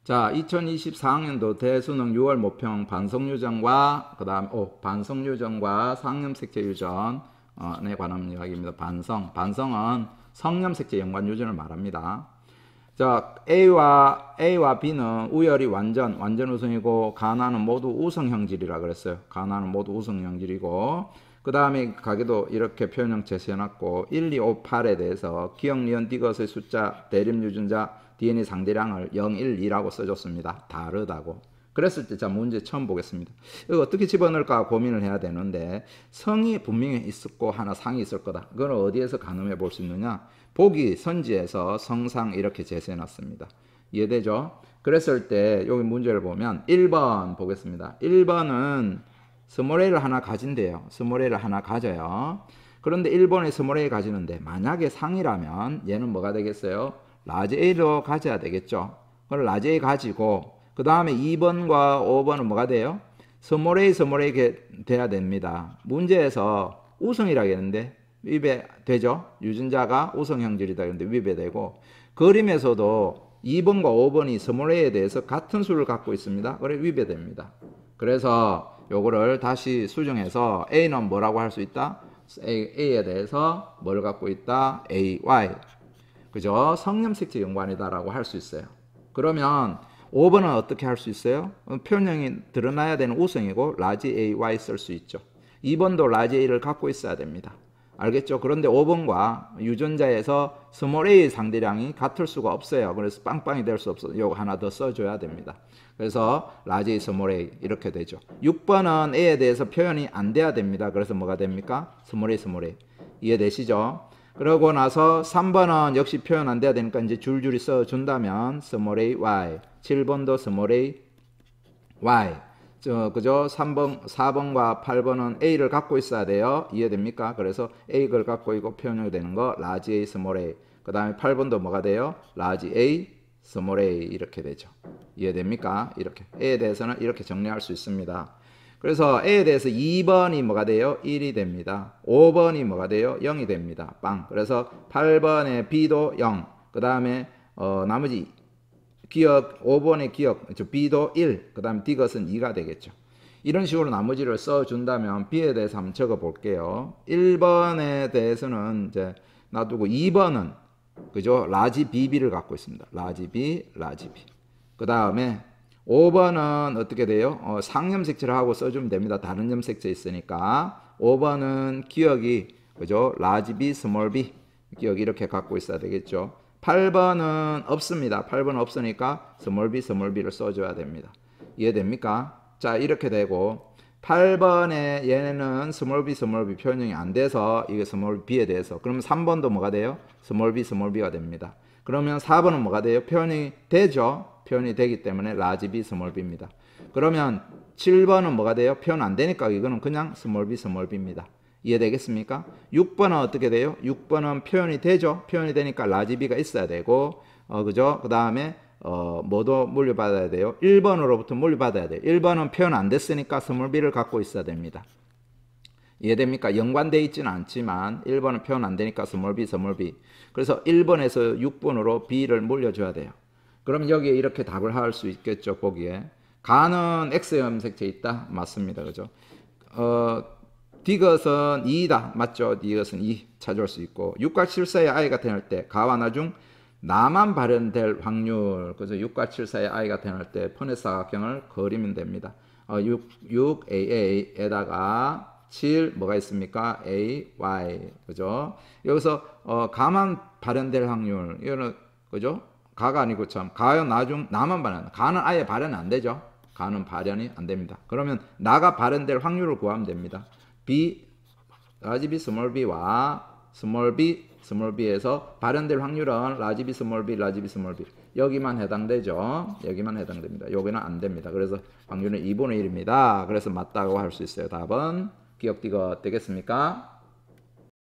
자, 2024학년도 대수능 6월 모평 반성유전과 그다음 반성유전과 상염색체 유전에 관한 이야기입니다. 반성은 성염색체 연관 유전을 말합니다. 자, A와 B는 우열이 완전 우성이고 가나는 모두 우성형질이라 그랬어요. 가나는 모두 우성형질이고 그 다음에 가게도 이렇게 표현형 제시해놨고 1, 2, 5, 8에 대해서 기억, 니은, 디귿의 숫자, 대립 유전자 DNA 상대량을 0, 1, 2라고 써줬습니다. 다르다고. 그랬을 때 자 문제 처음 보겠습니다. 이거 어떻게 집어넣을까 고민을 해야 되는데 성이 분명히 있었고 하나 상이 있을 거다. 그걸 어디에서 가늠해 볼 수 있느냐? 보기 선지에서 성상 이렇게 제시해놨습니다. 이해되죠? 그랬을 때 여기 문제를 보면 1번 보겠습니다. 1번은 스몰 a를 하나 가진대요. 스몰 a를 하나 가져요. 그런데 1번에 스몰 a 가지는데 만약에 상이라면 얘는 뭐가 되겠어요? 라지 a로 가져야 되겠죠. 그걸 라지 a 가지고 그 다음에 2번과 5번은 뭐가 돼요? 스몰 a 돼야 됩니다. 문제에서 우성이라고 했는데 위배되죠. 유전자가 우성형질이다 그런데 위배되고 그림에서도 2번과 5번이 스몰 a에 대해서 같은 수를 갖고 있습니다. 그래 위배됩니다. 그래서 요거를 다시 수정해서 a는 뭐라고 할 수 있다? a에 대해서 뭘 갖고 있다? ay 그죠? 성염색체 연관이다라고 할 수 있어요. 그러면 5번은 어떻게 할 수 있어요? 표현형이 드러나야 되는 우성이고 라지 AY 쓸 수 있죠. 2번도 라지 A를 갖고 있어야 됩니다. 알겠죠? 그런데 5번과 유전자에서 스몰 a 상대량이 같을 수가 없어요. 그래서 빵빵이 될 수 없어요. 이거 하나 더 써줘야 됩니다. 그래서 라지 A, 스몰 a 이렇게 되죠. 6번은 A에 대해서 표현이 안 돼야 됩니다. 그래서 뭐가 됩니까? 스몰 a. 이해되시죠? 그러고 나서 3번은 역시 표현 안 돼야 되니까 이제 줄줄이 써준다면 스몰 a, y 7번도 스몰 a, y 그죠? 4번과 8번은 a를 갖고 있어야 돼요. 이해됩니까? 그래서 a를 갖고 있고 표현이 되는 거 라지 a, 스몰 a 그 다음에 8번도 뭐가 돼요? 라지 a, 스몰 a 이렇게 되죠. 이해됩니까? 이렇게 a에 대해서는 이렇게 정리할 수 있습니다. 그래서 A에 대해서 2번이 뭐가 돼요? 1이 됩니다. 5번이 뭐가 돼요? 0이 됩니다. 빵. 그래서 8번의 B도 0. 그 다음에 나머지 기억 5번의 기억 B도 1. 그 다음에 디귿은 2가 되겠죠. 이런 식으로 나머지를 써준다면 B에 대해서 한번 적어 볼게요. 1번에 대해서는 이제 놔두고 2번은 그죠? 라지 BB를 갖고 있습니다. 라지 B. 그 다음에 5번은 어떻게 돼요? 상염색체를 하고 써주면 됩니다. 다른 염색체 있으니까. 5번은 기억이 그죠? 라지 b, 스몰 b 기억 이렇게 갖고 있어야 되겠죠. 8번은 없습니다. 8번 없으니까 스몰 b를 써줘야 됩니다. 이해됩니까? 자 이렇게 되고 8번에 얘네는 스몰 b 표현형이 안 돼서 이게 스몰 b에 대해서 그러면 3번도 뭐가 돼요? 스몰 b가 됩니다. 그러면 4번은 뭐가 돼요? 표현이 되죠? 표현이 되기 때문에 라지 b, 스몰 b입니다. 그러면 7번은 뭐가 돼요? 표현 안 되니까 이거는 그냥 스몰 b입니다. 이해되겠습니까? 6번은 어떻게 돼요? 6번은 표현이 되죠? 표현이 되니까 라지 b가 있어야 되고 그죠? 그 다음에 뭐도 물려받아야 돼요? 1번으로부터 물려받아야 돼요. 1번은 표현 안 됐으니까 스몰 b를 갖고 있어야 됩니다. 이해됩니까? 연관되어 있지는 않지만 1번은 표현 안 되니까 스몰 b. 그래서 1번에서 6번으로 b를 물려줘야 돼요. 그럼 여기에 이렇게 답을 할 수 있겠죠. 보기에 가는 X 염색체 있다. 맞습니다. 그죠? 디귿은 2다. 맞죠? 디귿은 2 찾아올 수 있고 6과 7 사이의 i가 태어날 때 가와 나중 나만 발현될 확률 그죠? 6과 7 사이의 i가 태어날 때 푸넷 사각형을 그리면 됩니다. 6AA에다가 7 뭐가 있습니까? AY 그죠? 여기서 가만 발현될 확률 이거는 그죠? 가가 아니고 참 가요 나중 나만 발현 가는 아예 발현이 안 되죠. 가는 발현이 안 됩니다. 그러면 나가 발현될 확률을 구하면 됩니다. B 라지 B 스몰 b와 스몰 b에서 발현될 확률은 라지 B 스몰 B 여기만 해당되죠. 여기만 해당됩니다. 여기는 안 됩니다. 그래서 확률은 2분의 1입니다. 그래서 맞다고 할 수 있어요. 답은 기억 디귿 되겠습니까?